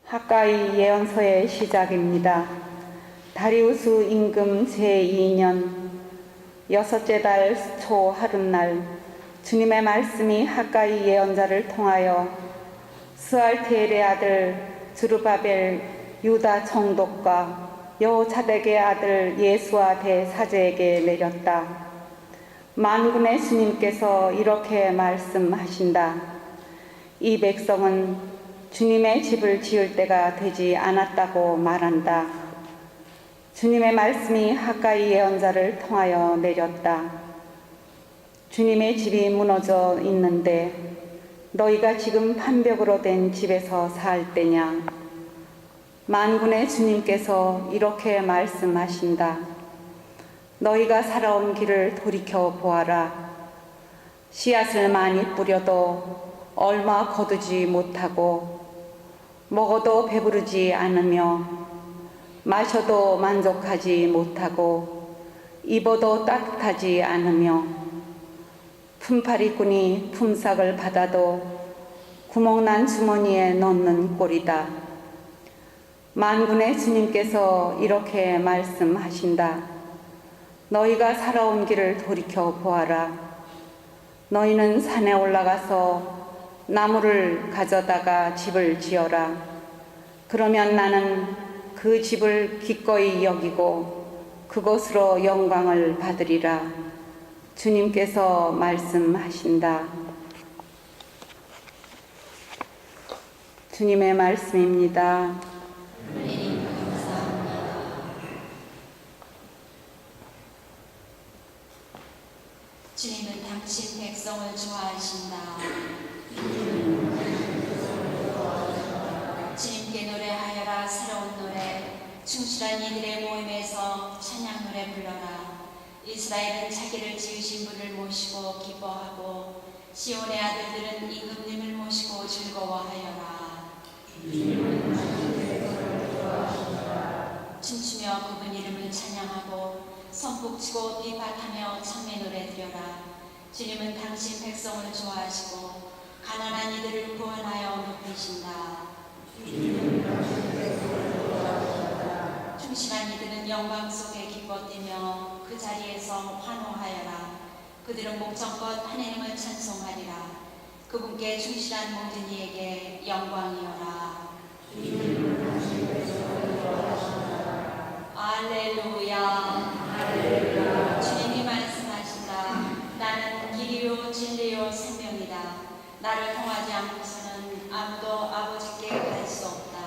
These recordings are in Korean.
학가이 예언서의 시작입니다. 다리우스 임금 제2년 여섯째 달 초 하룻날 주님의 말씀이 학가이 예언자를 통하여 스알티엘의 아들 스룹바벨 유다 총독과 여호사밧의 아들 예수아 대사제에게 내렸다. 만군의 주님께서 이렇게 말씀하신다. 이 백성은 주님의 집을 지을 때가 되지 않았다고 말한다. 주님의 말씀이 학가이 예언자를 통하여 내렸다. 주님의 집이 무너져 있는데 너희가 지금 판벽으로 된 집에서 살 때냐? 만군의 주님께서 이렇게 말씀하신다. 너희가 살아온 길을 돌이켜 보아라. 씨앗을 많이 뿌려도 얼마 거두지 못하고 먹어도 배부르지 않으며 마셔도 만족하지 못하고 입어도 따뜻하지 않으며 품팔이꾼이 품삯을 받아도 구멍난 주머니에 넣는 꼴이다. 만군의 주님께서 이렇게 말씀하신다. 너희가 살아온 길을 돌이켜 보아라. 너희는 산에 올라가서 나무를 가져다가 집을 지어라. 그러면 나는 그 집을 기꺼이 여기고 그곳으로 영광을 받으리라. 주님께서 말씀하신다. 주님의 말씀입니다. 주님은 당신 백성을 좋아하신다. 주님께 노래하여라. 새로운 노래, 충실한 이들의 모임에서 찬양 노래 불러라. 이스라엘은 자기를 지으신 분을 모시고 기뻐하고 시온의 아들들은 임금님을 모시고 즐거워하여라. 춤추며 그분 이름을 찬양하고 선복치고 비파하며 찬미 노래 드려라. 주님은 당신 백성을 좋아하시고 가난한 이들을 구원하여 높이신다. 충실한 이들은 영광 속에 기뻐 뛰며 그 자리에서 환호하여라. 그들은 목청껏 하나님을 찬송하리라. 그분께 충실한 모든 이에게 영광이여라. 알렐루야. 주님이 말씀하신다. 나는 길이요 진리요 생명이다. 나를 통하지 않고서는 아무도 아버지께 갈 수 없다.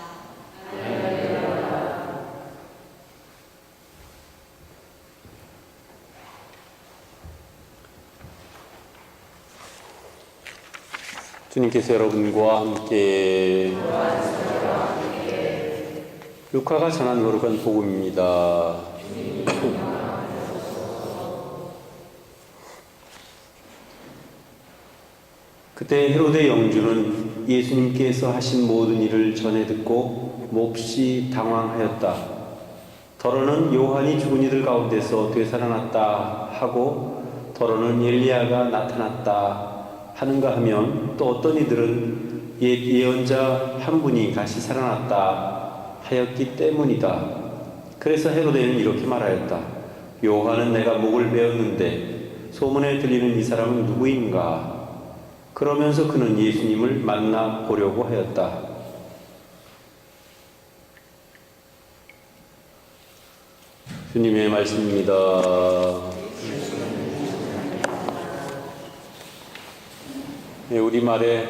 주님께서 여러분과 함께 루카가 전한 거룩한 복음입니다. 그때 헤로데 영주는 예수님께서 하신 모든 일을 전해 듣고 몹시 당황하였다. 더러는 요한이 죽은 이들 가운데서 되살아났다 하고 더러는 엘리야가 나타났다 하는가 하면 또 어떤 이들은 옛 예언자 한 분이 다시 살아났다 하였기 때문이다. 그래서 헤로데는 이렇게 말하였다. 요한은 내가 목을 베었는데 소문에 들리는 이 사람은 누구인가? 그러면서 그는 예수님을 만나 보려고 하였다. 주님의 말씀입니다. 네, 우리말에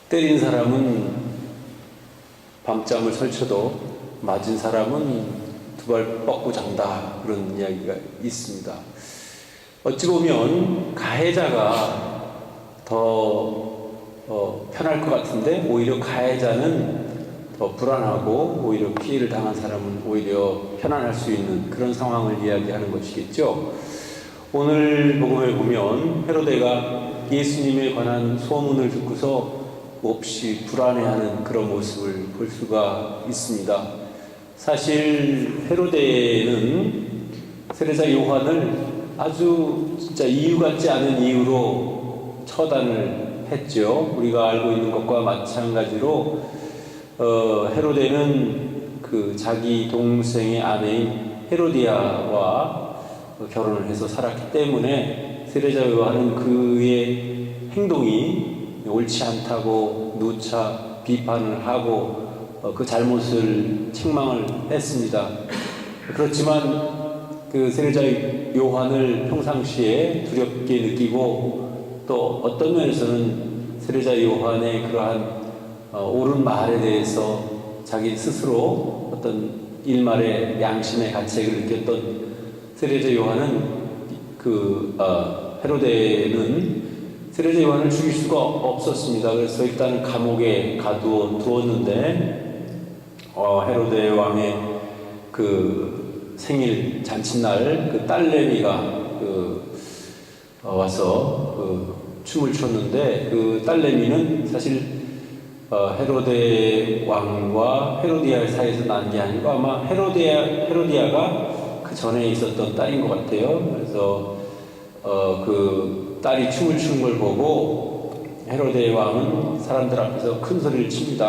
때린 사람은 밤잠을 설쳐도 맞은 사람은 두 발 뻗고 잔다, 그런 이야기가 있습니다. 어찌 보면 가해자가 더 편할 것 같은데 오히려 가해자는 더 불안하고 오히려 피해를 당한 사람은 오히려 편안할 수 있는 그런 상황을 이야기하는 것이겠죠. 오늘 복음을 보면 헤로데가 예수님에 관한 소문을 듣고서 몹시 불안해하는 그런 모습을 볼 수가 있습니다. 사실 헤로데는 세례자 요한을 아주 진짜 이유 같지 않은 이유로 처단을 했죠. 우리가 알고 있는 것과 마찬가지로 헤로데는 그 자기 동생의 아내인 헤로디아와 결혼을 해서 살았기 때문에 세례자 요한은 그의 행동이 옳지 않다고 누차 비판을 하고 그 잘못을 책망을 했습니다. 그렇지만 그 세례자 요한을 평상시에 두렵게 느끼고 또 어떤 면에서는 세례자 요한의 그러한 옳은 말에 대해서 자기 스스로 어떤 일말의 양심의 가책을 느꼈던 세례자 요한은 헤로데는 세례자 요한을 죽일 수가 없었습니다. 그래서 일단 감옥에 두었는데 헤로데 왕의 그 생일 잔칫날 그 딸내미가 와서 춤을 췄는데 그 딸내미는 사실 헤로데 왕과 헤로디아 사이에서 난 게 아니고 아마 헤로디아가 그 전에 있었던 딸인 것 같아요. 그래서 그 딸이 춤을 추는 걸 보고 헤로데 왕은 사람들 앞에서 큰 소리를 칩니다.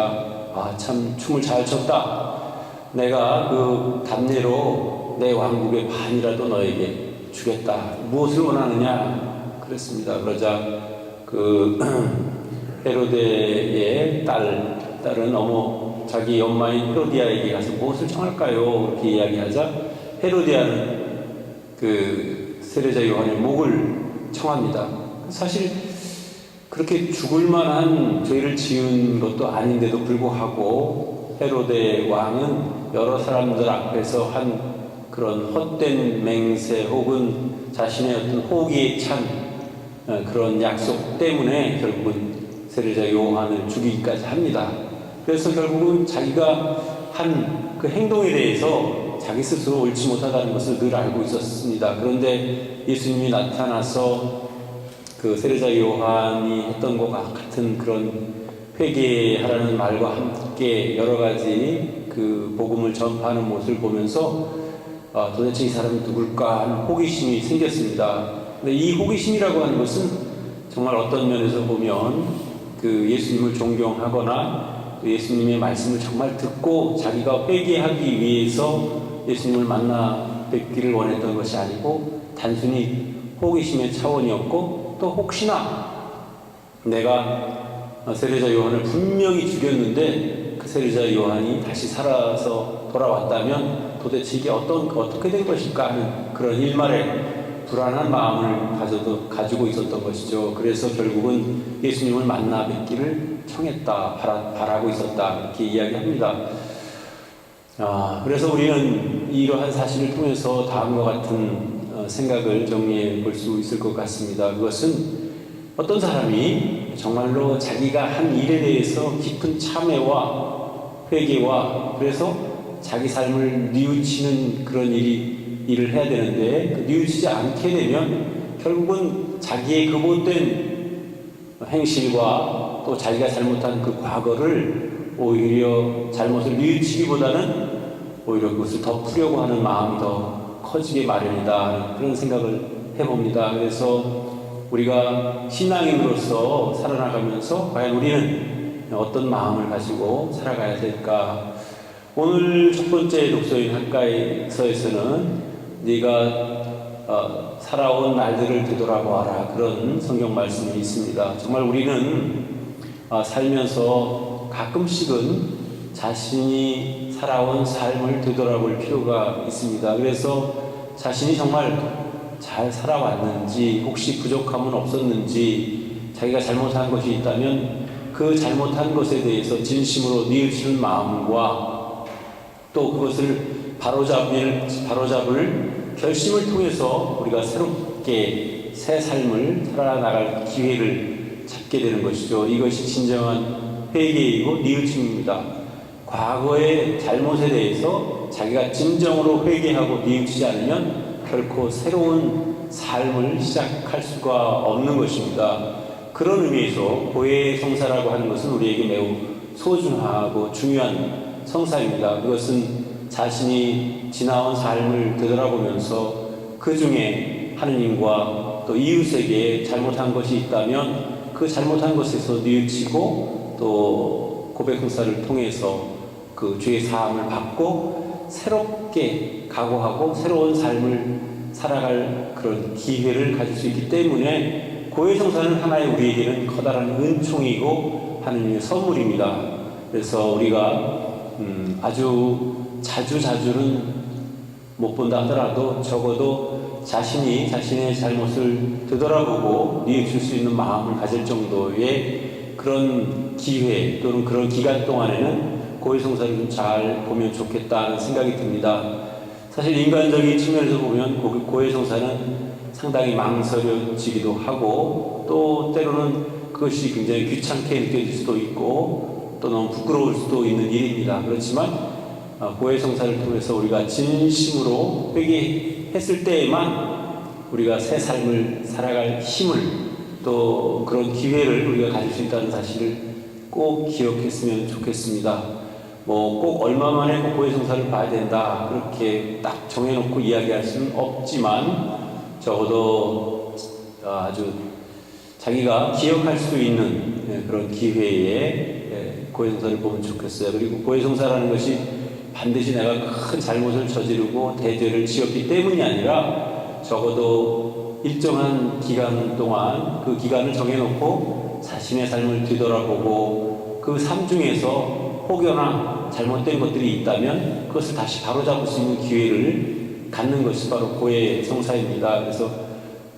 아, 참 춤을 잘 췄다. 내가 그 답례로 내 왕국의 반이라도 너에게 주겠다. 무엇을 원하느냐? 그랬습니다. 그러자 그 헤로데의 딸은 어머 자기 엄마인 헤로디아에게 가서 무엇을 청할까요? 이렇게 이야기하자 헤로디아는 그 세례자 요한의 목을 청합니다. 사실 그렇게 죽을 만한 죄를 지은 것도 아닌데도 불구하고 헤로데 왕은 여러 사람들 앞에서 한 그런 헛된 맹세 혹은 자신의 어떤 호기에 찬 그런 약속 때문에 결국은 세례자 요한을 죽이기까지 합니다. 그래서 결국은 자기가 한 그 행동에 대해서 자기 스스로 옳지 못하다는 것을 늘 알고 있었습니다. 그런데 예수님이 나타나서 그 세례자 요한이 했던 것과 같은 그런 회개하라는 말과 함께 여러 가지 그 복음을 전파하는 모습을 보면서 도대체 이 사람이 누굴까 하는 호기심이 생겼습니다. 근데 이 호기심이라고 하는 것은 정말 어떤 면에서 보면 그 예수님을 존경하거나 예수님의 말씀을 정말 듣고 자기가 회개하기 위해서 예수님을 만나 뵙기를 원했던 것이 아니고 단순히 호기심의 차원이었고 또 혹시나 내가 세례자 요한을 분명히 죽였는데 그 세례자 요한이 다시 살아서 돌아왔다면 도대체 이게 어떻게 된 것일까 하는 그런 일말의 불안한 마음을 가지고 있었던 것이죠. 그래서 결국은 예수님을 만나 뵙기를 청했다, 바라고 있었다 이렇게 이야기합니다. 그래서 우리는 이러한 사실을 통해서 다음과 같은 생각을 정리해 볼 수 있을 것 같습니다. 그것은 어떤 사람이 정말로 자기가 한 일에 대해서 깊은 참회와 회개와 그래서 자기 삶을 뉘우치는 그런 일을 해야 되는데 그 뉘우치지 않게 되면 결국은 자기의 그 못된 행실과 또 자기가 잘못한 그 과거를 오히려 잘못을 뉘우치기보다는 오히려 그것을 덮으려고 하는 마음이 더 커지게 마련이다 하는 그런 생각을 해봅니다. 그래서 우리가 신앙인으로서 살아나가면서 과연 우리는 어떤 마음을 가지고 살아가야 될까? 오늘 첫 번째 독서인 학가에서에서는 네가 살아온 날들을 되돌아보아라 그런 성경 말씀이 있습니다. 정말 우리는 살면서 가끔씩은 자신이 살아온 삶을 되돌아볼 필요가 있습니다. 그래서 자신이 정말 잘 살아왔는지 혹시 부족함은 없었는지 자기가 잘못한 것이 있다면 그 잘못한 것에 대해서 진심으로 뉘우치는 마음과 또 그것을 바로잡을 결심을 통해서 우리가 새롭게 새 삶을 살아나갈 기회를 잡게 되는 것이죠. 이것이 진정한 회개이고 뉘우침입니다. 과거의 잘못에 대해서 자기가 진정으로 회개하고 뉘우치지 않으면 결코 새로운 삶을 시작할 수가 없는 것입니다. 그런 의미에서 고해 성사라고 하는 것은 우리에게 매우 소중하고 중요한 성사입니다. 그것은 자신이 지나온 삶을 되돌아보면서 그 중에 하느님과 또 이웃에게 잘못한 것이 있다면 그 그 잘못한 것에서 뉘우치고 또 고백 행사를 통해서 그 죄의 사함을 받고 새롭게 각오하고 새로운 삶을 살아갈 그런 기회를 가질 수 있기 때문에 고해성사는 하나의 우리에게는 커다란 은총이고 하느님의 선물입니다. 그래서 우리가 아주 자주는 못 본다 하더라도 적어도 자신이 자신의 잘못을 되돌아보고 뉘우칠 수 있는 마음을 가질 정도의 그런 기회 또는 그런 기간 동안에는 고해성사를 좀 잘 보면 좋겠다는 생각이 듭니다. 사실 인간적인 측면에서 보면 고해성사는 상당히 망설여지기도 하고 또 때로는 그것이 굉장히 귀찮게 느껴질 수도 있고 또 너무 부끄러울 수도 있는 일입니다. 그렇지만 고해성사를 통해서 우리가 진심으로 회개했을 때에만 우리가 새 삶을 살아갈 힘을 또 그런 기회를 우리가 가질 수 있다는 사실을 꼭 기억했으면 좋겠습니다. 꼭 얼마 만에 고해성사를 봐야 된다 그렇게 딱 정해놓고 이야기할 수는 없지만 적어도 아주 자기가 기억할 수 있는 그런 기회에 고해성사를 보면 좋겠어요. 그리고 고해성사라는 것이 반드시 내가 큰 잘못을 저지르고 대죄를 지었기 때문이 아니라 적어도 일정한 기간 동안 그 기간을 정해놓고 자신의 삶을 뒤돌아보고 그 삶 중에서 혹여나 잘못된 것들이 있다면 그것을 다시 바로잡을 수 있는 기회를 갖는 것이 바로 고해성사입니다. 그래서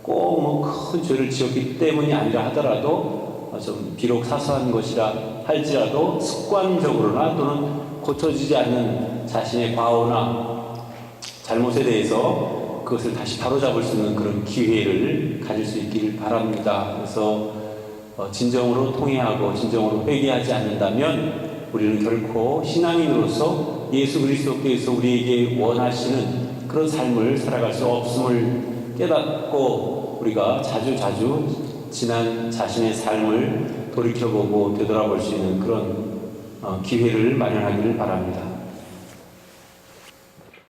꼭 큰 죄를 지었기 때문이 아니라 하더라도 좀 비록 사소한 것이라 할지라도 습관적으로나 또는 고쳐지지 않는 자신의 과오나 잘못에 대해서 그것을 다시 바로잡을 수 있는 그런 기회를 가질 수 있기를 바랍니다. 그래서 진정으로 통회하고 진정으로 회개하지 않는다면 우리는 결코 신앙인으로서 예수 그리스도께서 우리에게 원하시는 그런 삶을 살아갈 수 없음을 깨닫고 우리가 자주 지난 자신의 삶을 돌이켜보고 되돌아볼 수 있는 그런 기회를 마련하기를 바랍니다.